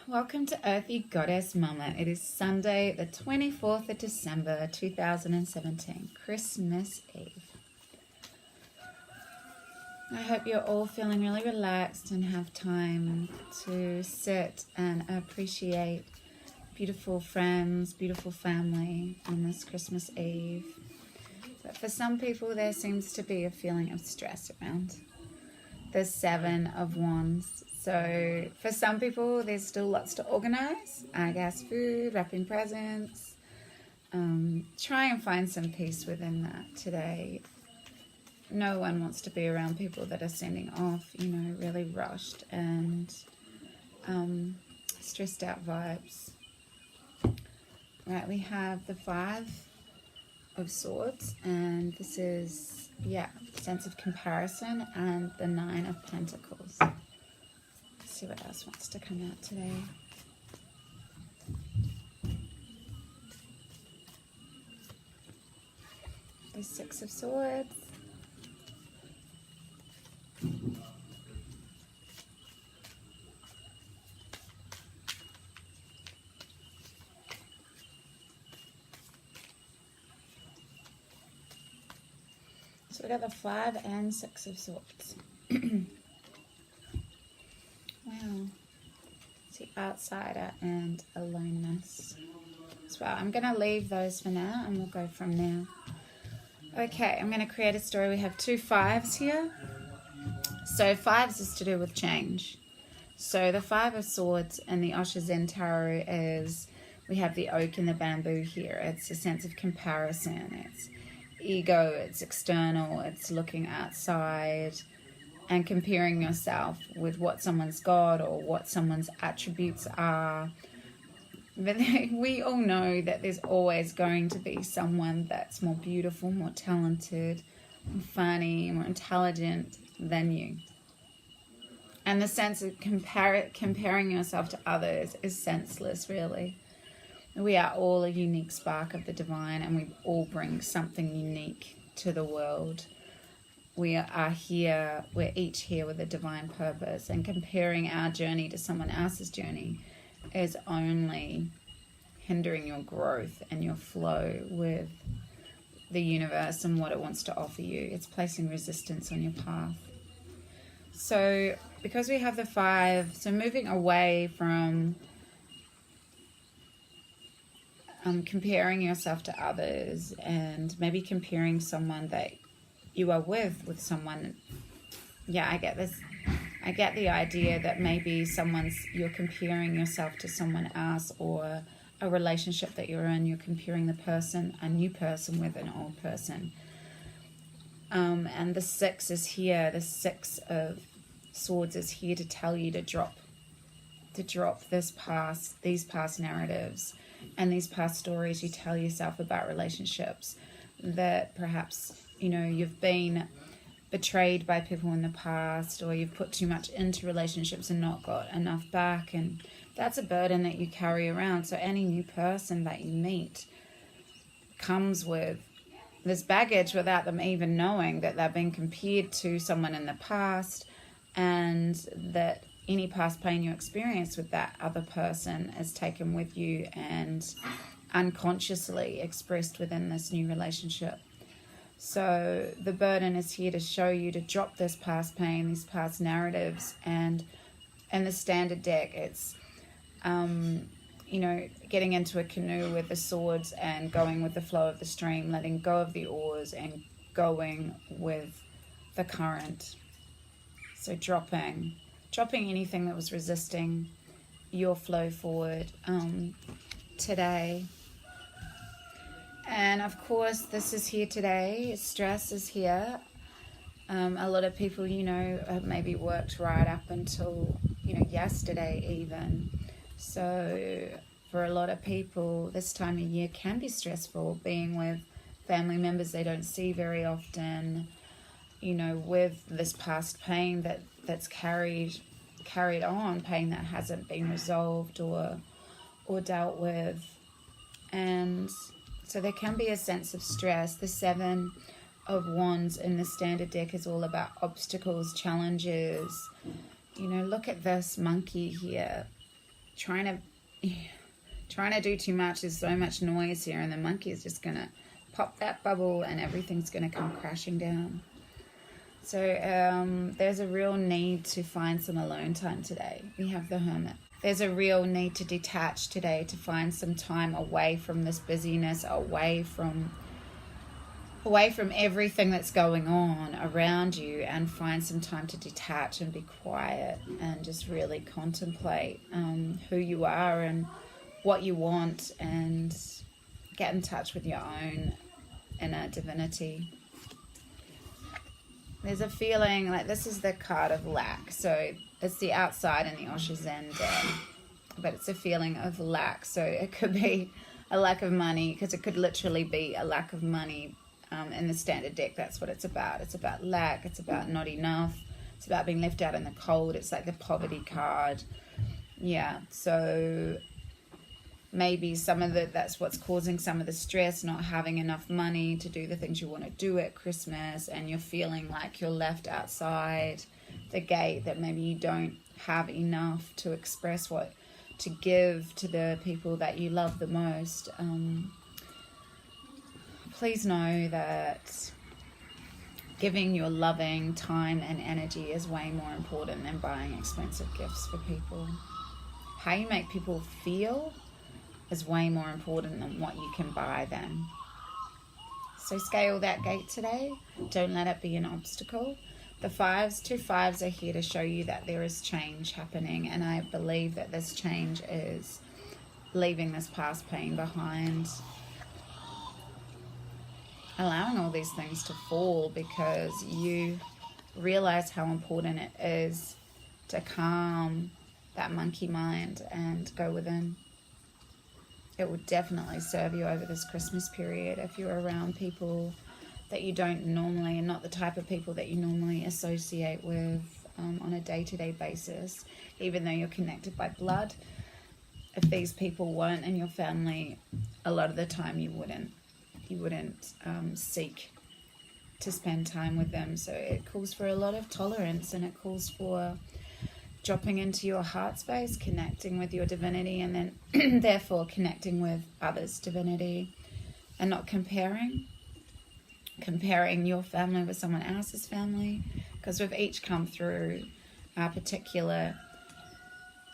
Welcome to Earthy Goddess Mumma. It is Sunday, the 24th of December, 2017, Christmas Eve. I hope you're all feeling really relaxed and have time to sit and appreciate beautiful friends, beautiful family on this Christmas Eve. But for some people, there seems to be a feeling of stress around the Seven of Wands. So for some people, there's still lots to organize. I guess food, wrapping presents. Try and find some peace within that today. No one wants to be around people that are sending off, really rushed and stressed out vibes. Right, we have the Five of Swords, and this is, sense of comparison, and the Nine of Pentacles. See what else wants to come out today. The Six of Swords. So we got the Five and Six of Swords. Wow. It's the outsider and aloneness as well. I'm going to leave those for now and we'll go from there. Okay, I'm going to create a story. We have two fives here. So fives is to do with change. So the Five of Swords and the OsHo ZeN Tarot is, we have the oak and the bamboo here. It's a sense of comparison. It's ego, it's external, it's looking outside and comparing yourself with what someone's got or what someone's attributes are. But we all know that there's always going to be someone that's more beautiful, more talented, more funny, more intelligent than you. And the sense of comparing yourself to others is senseless, really. We are all a unique spark of the divine, and we all bring something unique to the world. We are here, we're each here with a divine purpose, and comparing our journey to someone else's journey is only hindering your growth and your flow with the universe and what it wants to offer you. It's placing resistance on your path. So because we have the Five, so moving away from comparing yourself to others, and maybe comparing someone that you are with someone. I get this. I get the idea that maybe you're comparing yourself to someone else, or a relationship that you're in, you're comparing a new person with an old person. And the Six is here. The Six of Swords is here to tell you to drop these past narratives and these past stories you tell yourself about relationships, that perhaps you've been betrayed by people in the past, or you've put too much into relationships and not got enough back, and that's a burden that you carry around. So any new person that you meet comes with this baggage without them even knowing that they're being compared to someone in the past, and that any past pain you experience with that other person is taken with you and unconsciously expressed within this new relationship. So the burden is here to show you to drop this past pain, these past narratives. And in the standard deck, it's, getting into a canoe with the swords and going with the flow of the stream, letting go of the oars and going with the current. So dropping anything that was resisting your flow forward today. And of course, this is here today. Stress is here. A lot of people, have maybe worked right up until, yesterday even. So for a lot of people, this time of year can be stressful, being with family members they don't see very often, with this past pain that's carried on, pain that hasn't been resolved or dealt with. And so there can be a sense of stress. The Seven of Wands in the standard deck is all about obstacles, challenges. Look at this monkey here. trying to do too much. There's so much noise here, and the monkey is just gonna pop that bubble and everything's gonna come crashing down. So there's a real need to find some alone time today. We have the Hermit. There's a real need to detach today, to find some time away from this busyness, away from everything that's going on around you, and find some time to detach and be quiet and just really contemplate who you are and what you want, and get in touch with your own inner divinity. There's a feeling like this is the card of lack. So it's the outside in the OsHo ZeN deck, but it's a feeling of lack. So it could be a lack of money, because it could literally be a lack of money. In the standard deck, that's what it's about. It's about lack. It's about not enough. It's about being left out in the cold. It's like the poverty card. Yeah, so maybe that's what's causing some of the stress, not having enough money to do the things you want to do at Christmas, and you're feeling like you're left outside the gate, that maybe you don't have enough to express to give to the people that you love the most. Please know that giving your loving time and energy is way more important than buying expensive gifts for people. How you make people feel is way more important than what you can buy them. So scale that gate today. Don't let it be an obstacle. The two fives are here to show you that there is change happening, and I believe that this change is leaving this past pain behind, allowing all these things to fall, because you realize how important it is to calm that monkey mind and go within. It would definitely serve you over this Christmas period if you're around people that you don't normally, and not the type of people that you normally associate with on a day-to-day basis, even though you're connected by blood. If these people weren't in your family, a lot of the time you wouldn't seek to spend time with them. So it calls for a lot of tolerance, and it calls for dropping into your heart space, connecting with your divinity, and then therefore connecting with others' divinity, and not comparing your family with someone else's family, because we've each come through our particular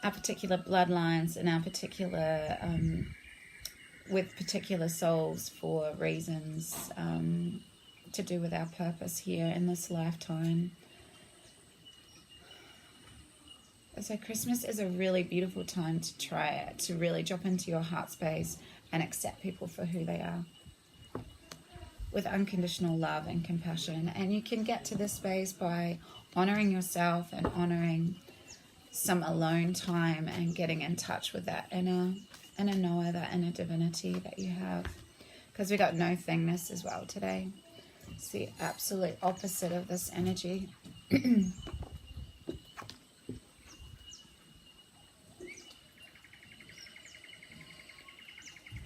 bloodlines and our particular with particular souls for reasons to do with our purpose here in this lifetime. So Christmas is a really beautiful time to try it, to really drop into your heart space and accept people for who they are, with unconditional love and compassion. And you can get to this space by honoring yourself and honoring some alone time, and getting in touch with that inner knower, that inner divinity that you have. Because we got no thingness as well today. It's the absolute opposite of this energy.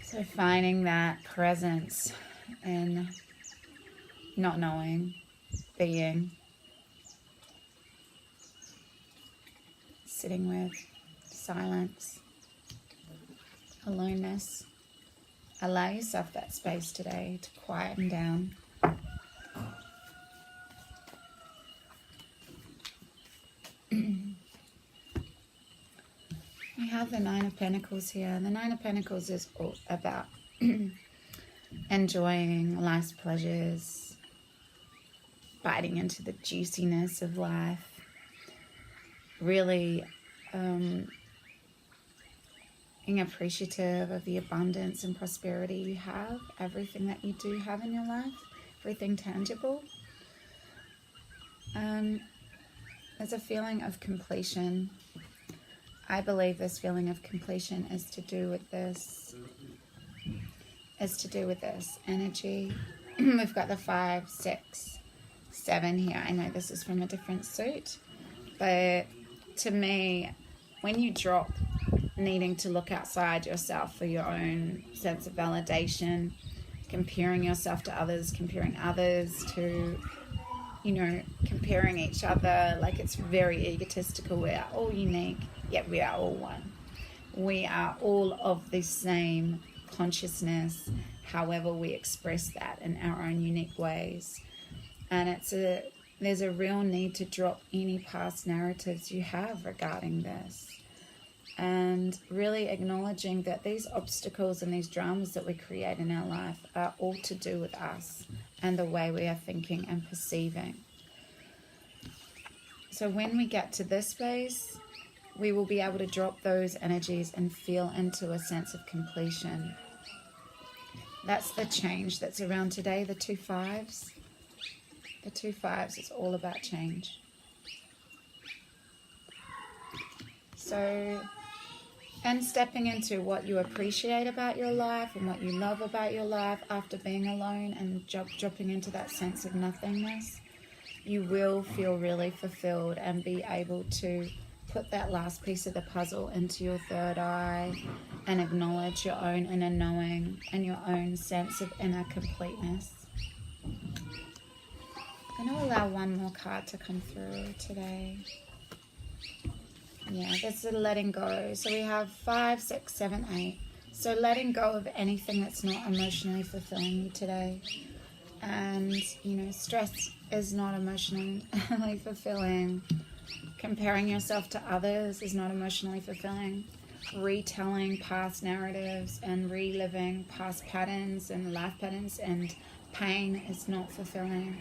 So finding that presence in not knowing, being, sitting with silence, aloneness. Allow yourself that space today to quieten down. We have the Nine of Pentacles here. The Nine of Pentacles is all about enjoying life's pleasures, biting into the juiciness of life, really being appreciative of the abundance and prosperity you have, everything that you do have in your life, everything tangible. There's a feeling of completion. I believe this feeling of completion is to do with this energy. We've got the 5, 6, 7 here. I know this is from a different suit, but to me, when you drop needing to look outside yourself for your own sense of validation, comparing yourself to others, comparing others to, comparing each other, like it's very egotistical. We are all unique, yet we are all one. we are all of the same consciousness, however we express that in our own unique ways. And there's a real need to drop any past narratives you have regarding this, and really acknowledging that these obstacles and these dramas that we create in our life are all to do with us and the way we are thinking and perceiving. So when we get to this space, we will be able to drop those energies and feel into a sense of completion. That's the change that's around today, the 2 5s. The 2 5s is all about change. So, and stepping into what you appreciate about your life and what you love about your life after being alone and dropping into that sense of nothingness, you will feel really fulfilled and be able to put that last piece of the puzzle into your third eye and acknowledge your own inner knowing and your own sense of inner completeness. I'm going to allow one more card to come through today. Yeah, that's the letting go. So we have 5, 6, 7, 8. So letting go of anything that's not emotionally fulfilling you today. And, you know, stress is not emotionally fulfilling. Comparing yourself to others is not emotionally fulfilling. Retelling past narratives and reliving past patterns and life patterns and pain is not fulfilling.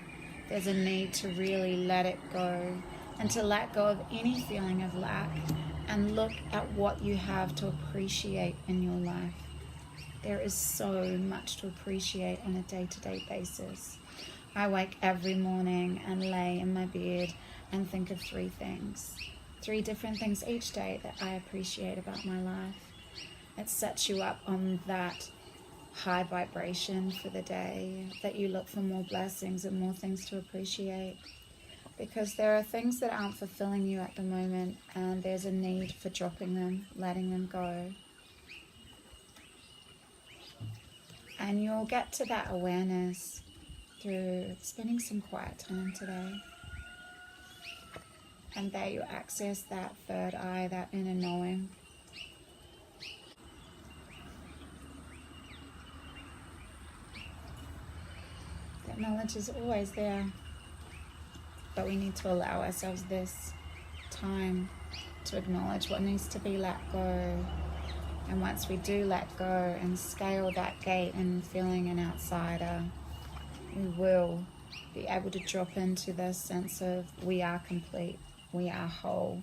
There's a need to really let it go, and to let go of any feeling of lack and look at what you have to appreciate in your life. There is so much to appreciate on a day-to-day basis. I wake every morning and lay in my bed and think of 3 things. 3 different things each day that I appreciate about my life. It sets you up on that high vibration for the day, that you look for more blessings and more things to appreciate. Because there are things that aren't fulfilling you at the moment, and there's a need for dropping them, letting them go. And you'll get to that awareness through spending some quiet time today. And there you access that third eye, that inner knowing. That knowledge is always there. But we need to allow ourselves this time to acknowledge what needs to be let go. And once we do let go and scale that gate and feeling an outsider, we will be able to drop into this sense of we are complete, we are whole,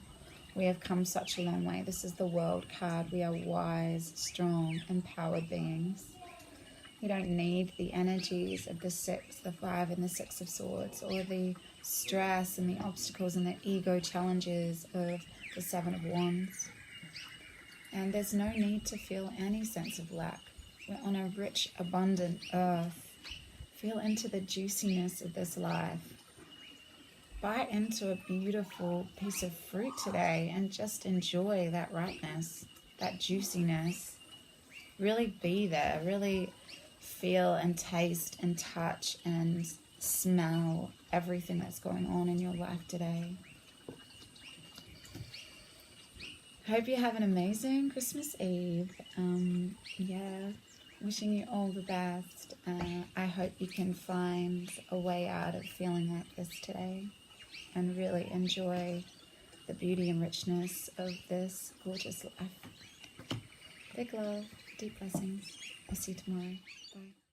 we have come such a long way. This is the World card. We are wise, strong, empowered beings. We don't need the energies of the 6, the 5, and the 6 of Swords, or the stress and the obstacles and the ego challenges of the 7 of Wands. And there's no need to feel any sense of lack. We're on a rich, abundant earth. Feel into the juiciness of this life. Bite into a beautiful piece of fruit today and just enjoy that ripeness, that juiciness. Really be there, really feel and taste and touch and smell everything that's going on in your life today. Hope you have an amazing Christmas Eve. Wishing you all the best. I hope you can find a way out of feeling like this today and really enjoy the beauty and richness of this gorgeous life. Big love, deep blessings. I'll see you tomorrow. Bye.